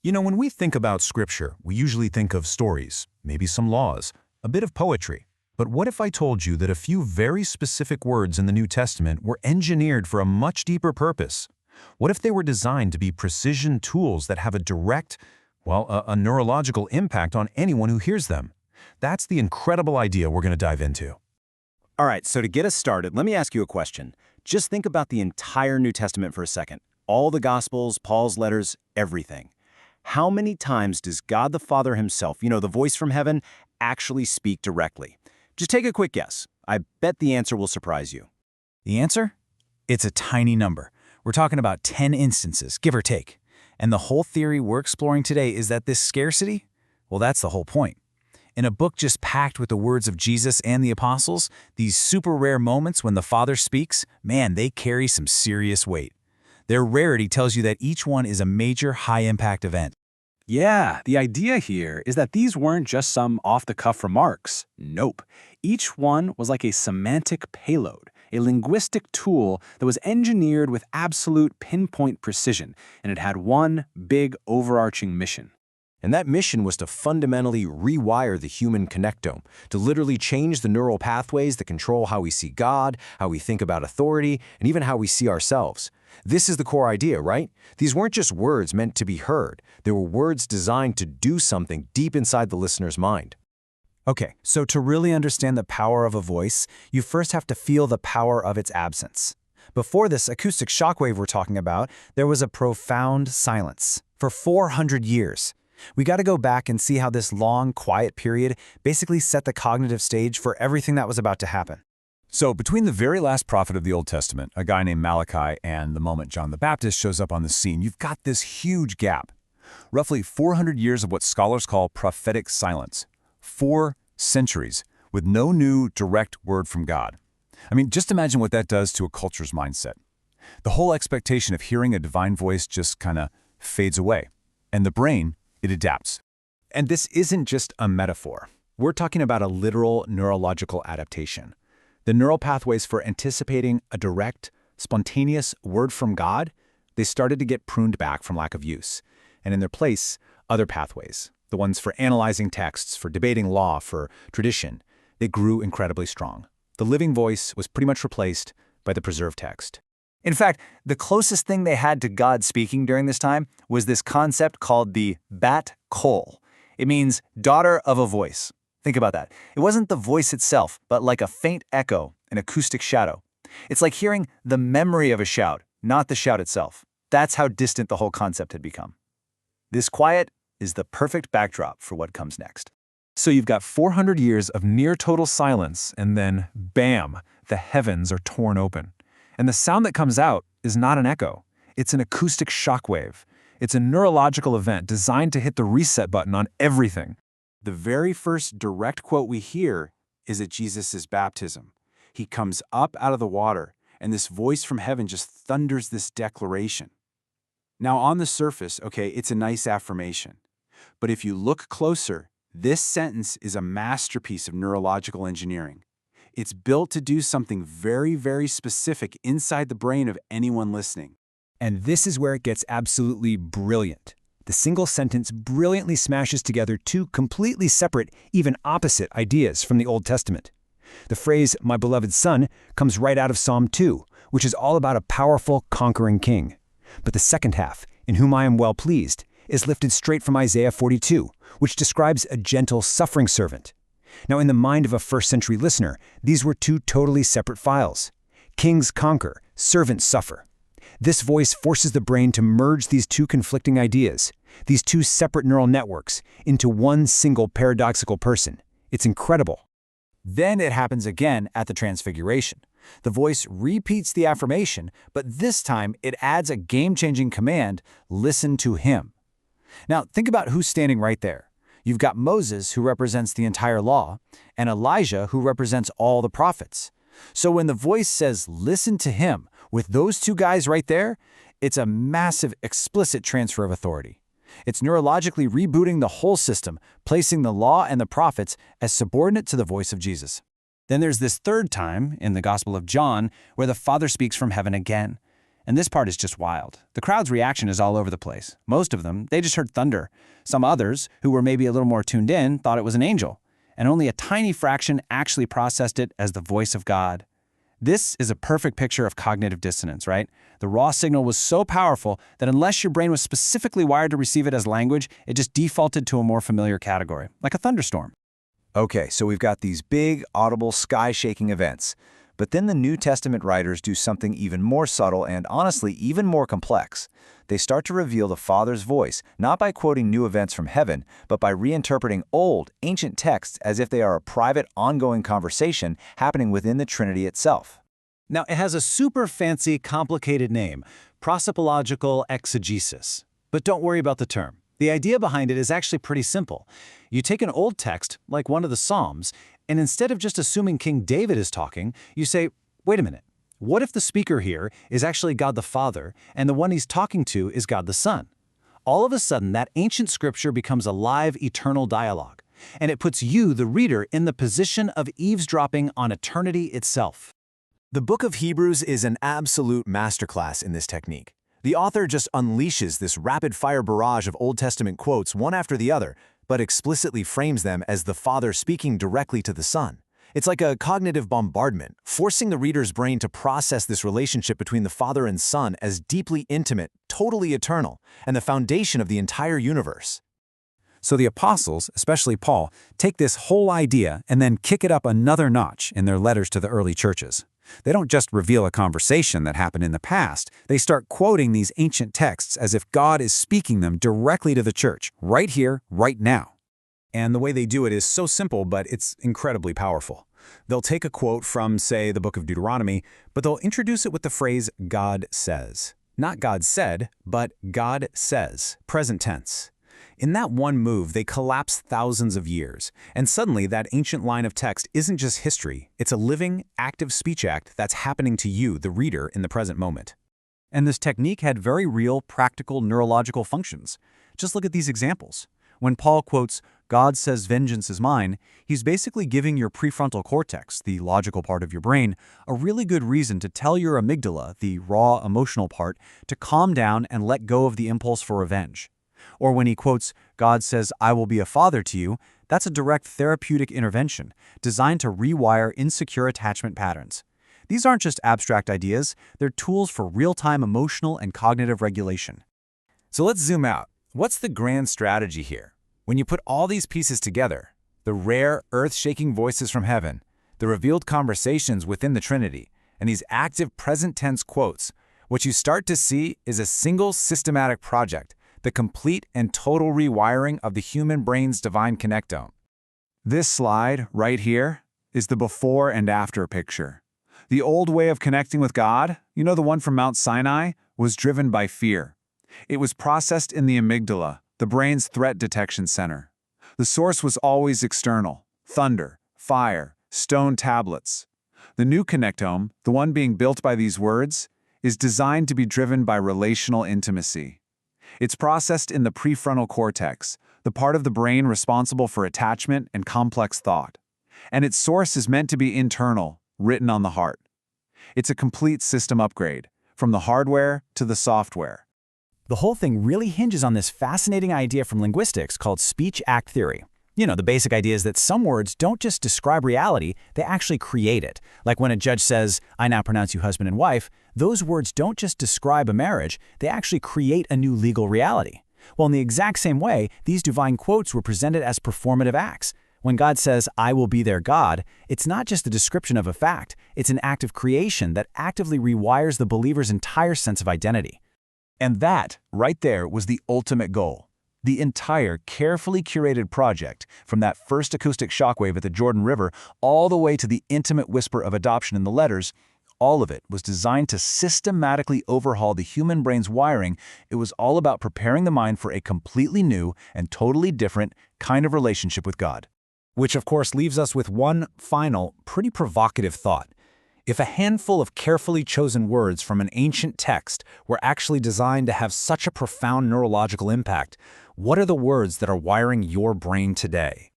You know, when we think about Scripture, we usually think of stories, maybe some laws, a bit of poetry. But what if I told you that a few very specific words in the New Testament were engineered for a much deeper purpose? What if they were designed to be precision tools that have a direct, a neurological impact on anyone who hears them? That's the incredible idea we're going to dive into. All right, so to get us started, let me ask you a question. Just think about the entire New Testament for a second. All the Gospels, Paul's letters, everything. How many times does God the Father himself, the voice from heaven, actually speak directly? Just take a quick guess. I bet the answer will surprise you. The answer? It's a tiny number. We're talking about 10 instances, give or take. And the whole theory we're exploring today is that this scarcity, well, that's the whole point. In a book just packed with the words of Jesus and the apostles, these super rare moments when the Father speaks, man, they carry some serious weight. Their rarity tells you that each one is a major high-impact event. Yeah, the idea here is that these weren't just some off-the-cuff remarks. Nope. Each one was like a semantic payload, a linguistic tool that was engineered with absolute pinpoint precision, and it had one big overarching mission. And that mission was to fundamentally rewire the human connectome, to literally change the neural pathways that control how we see God, how we think about authority, and even how we see ourselves. This is the core idea, right? These weren't just words meant to be heard. They were words designed to do something deep inside the listener's mind. Okay, so to really understand the power of a voice, you first have to feel the power of its absence. Before this acoustic shockwave we're talking about, there was a profound silence for 400 years. We got to go back and see how this long, quiet period basically set the cognitive stage for everything that was about to happen. So between the very last prophet of the Old Testament, a guy named Malachi, and the moment John the Baptist shows up on the scene, you've got this huge gap. Roughly 400 years of what scholars call prophetic silence. 4 centuries with no new direct word from God. I mean, just imagine what that does to a culture's mindset. The whole expectation of hearing a divine voice just kind of fades away. And the brain, it adapts. And this isn't just a metaphor. We're talking about a literal neurological adaptation. The neural pathways for anticipating a direct, spontaneous word from God, they started to get pruned back from lack of use. And in their place, other pathways, the ones for analyzing texts, for debating law, for tradition, they grew incredibly strong. The living voice was pretty much replaced by the preserved text. In fact, the closest thing they had to God speaking during this time was this concept called the bat kol. It means daughter of a voice. Think about that. It wasn't the voice itself, but like a faint echo, an acoustic shadow. It's like hearing the memory of a shout, not the shout itself. That's how distant the whole concept had become. This quiet is the perfect backdrop for what comes next. So you've got 400 years of near total silence, and then, bam, the heavens are torn open. And the sound that comes out is not an echo. It's an acoustic shockwave. It's a neurological event designed to hit the reset button on everything. The very first direct quote we hear is at Jesus' baptism. He comes up out of the water, and this voice from heaven just thunders this declaration. Now, on the surface, it's a nice affirmation. But if you look closer, this sentence is a masterpiece of neurological engineering. It's built to do something very, very specific inside the brain of anyone listening. And this is where it gets absolutely brilliant. The single sentence brilliantly smashes together 2 completely separate, even opposite ideas from the Old Testament. The phrase, "my beloved son," comes right out of Psalm 2, which is all about a powerful, conquering king. But the second half, "in whom I am well pleased," is lifted straight from Isaiah 42, which describes a gentle, suffering servant. Now, in the mind of a first-century listener, these were 2 totally separate files. Kings conquer, servants suffer. This voice forces the brain to merge these 2 conflicting ideas, these 2 separate neural networks, into one single paradoxical person. It's incredible. Then it happens again at the Transfiguration. The voice repeats the affirmation, but this time it adds a game-changing command, listen to him. Now, think about who's standing right there. You've got Moses, who represents the entire law, and Elijah, who represents all the prophets. So when the voice says, listen to him, with those 2 guys right there, it's a massive, explicit transfer of authority. It's neurologically rebooting the whole system, placing the law and the prophets as subordinate to the voice of Jesus. Then there's this third time, in the Gospel of John, where the Father speaks from heaven again. And this part is just wild. The crowd's reaction is all over the place. Most of them, they just heard thunder. Some others, who were maybe a little more tuned in, thought it was an angel. And only a tiny fraction actually processed it as the voice of God. This is a perfect picture of cognitive dissonance, right? The raw signal was so powerful that unless your brain was specifically wired to receive it as language, it just defaulted to a more familiar category, like a thunderstorm. Okay, so we've got these big, audible, sky-shaking events. But then the New Testament writers do something even more subtle and, honestly, even more complex. They start to reveal the Father's voice, not by quoting new events from heaven, but by reinterpreting old, ancient texts as if they are a private, ongoing conversation happening within the Trinity itself. Now, it has a super fancy, complicated name, prosopological exegesis. But don't worry about the term. The idea behind it is actually pretty simple. You take an old text, like one of the Psalms, and instead of just assuming King David is talking, you say, wait a minute, what if the speaker here is actually God the Father, and the one he's talking to is God the Son? All of a sudden, that ancient scripture becomes a live, eternal dialogue, and it puts you, the reader, in the position of eavesdropping on eternity itself. The book of Hebrews is an absolute masterclass in this technique. The author just unleashes this rapid-fire barrage of Old Testament quotes one after the other, but explicitly frames them as the Father speaking directly to the Son. It's like a cognitive bombardment, forcing the reader's brain to process this relationship between the Father and Son as deeply intimate, totally eternal, and the foundation of the entire universe. So the apostles, especially Paul, take this whole idea and then kick it up another notch in their letters to the early churches. They don't just reveal a conversation that happened in the past. They start quoting these ancient texts as if God is speaking them directly to the church, right here, right now. And the way they do it is so simple, but it's incredibly powerful. They'll take a quote from, say, the book of Deuteronomy, but they'll introduce it with the phrase, God says. Not God said, but God says, present tense. In that one move, they collapse thousands of years, and suddenly that ancient line of text isn't just history, it's a living, active speech act that's happening to you, the reader, in the present moment. And this technique had very real, practical neurological functions. Just look at these examples. When Paul quotes, God says vengeance is mine, he's basically giving your prefrontal cortex, the logical part of your brain, a really good reason to tell your amygdala, the raw, emotional part, to calm down and let go of the impulse for revenge. Or when he quotes, God says, I will be a father to you, that's a direct therapeutic intervention designed to rewire insecure attachment patterns. These aren't just abstract ideas, they're tools for real-time emotional and cognitive regulation. So let's zoom out. What's the grand strategy here? When you put all these pieces together, the rare, earth-shaking voices from heaven, the revealed conversations within the Trinity, and these active present-tense quotes, what you start to see is a single systematic project, the complete and total rewiring of the human brain's divine connectome. This slide, right here, is the before and after picture. The old way of connecting with God, you know the one from Mount Sinai, was driven by fear. It was processed in the amygdala, the brain's threat detection center. The source was always external: thunder, fire, stone tablets. The new connectome, the one being built by these words, is designed to be driven by relational intimacy. It's processed in the prefrontal cortex, the part of the brain responsible for attachment and complex thought. And its source is meant to be internal, written on the heart. It's a complete system upgrade, from the hardware to the software. The whole thing really hinges on this fascinating idea from linguistics called speech-act theory. You know, the basic idea is that some words don't just describe reality, they actually create it. Like when a judge says, I now pronounce you husband and wife, those words don't just describe a marriage, they actually create a new legal reality. Well, in the exact same way, these divine quotes were presented as performative acts. When God says, I will be their God, it's not just a description of a fact, it's an act of creation that actively rewires the believer's entire sense of identity. And that, right there, was the ultimate goal. The entire carefully curated project, from that first acoustic shockwave at the Jordan River all the way to the intimate whisper of adoption in the letters, all of it was designed to systematically overhaul the human brain's wiring. It was all about preparing the mind for a completely new and totally different kind of relationship with God. Which, of course, leaves us with one final, pretty provocative thought. If a handful of carefully chosen words from an ancient text were actually designed to have such a profound neurological impact, what are the words that are wiring your brain today?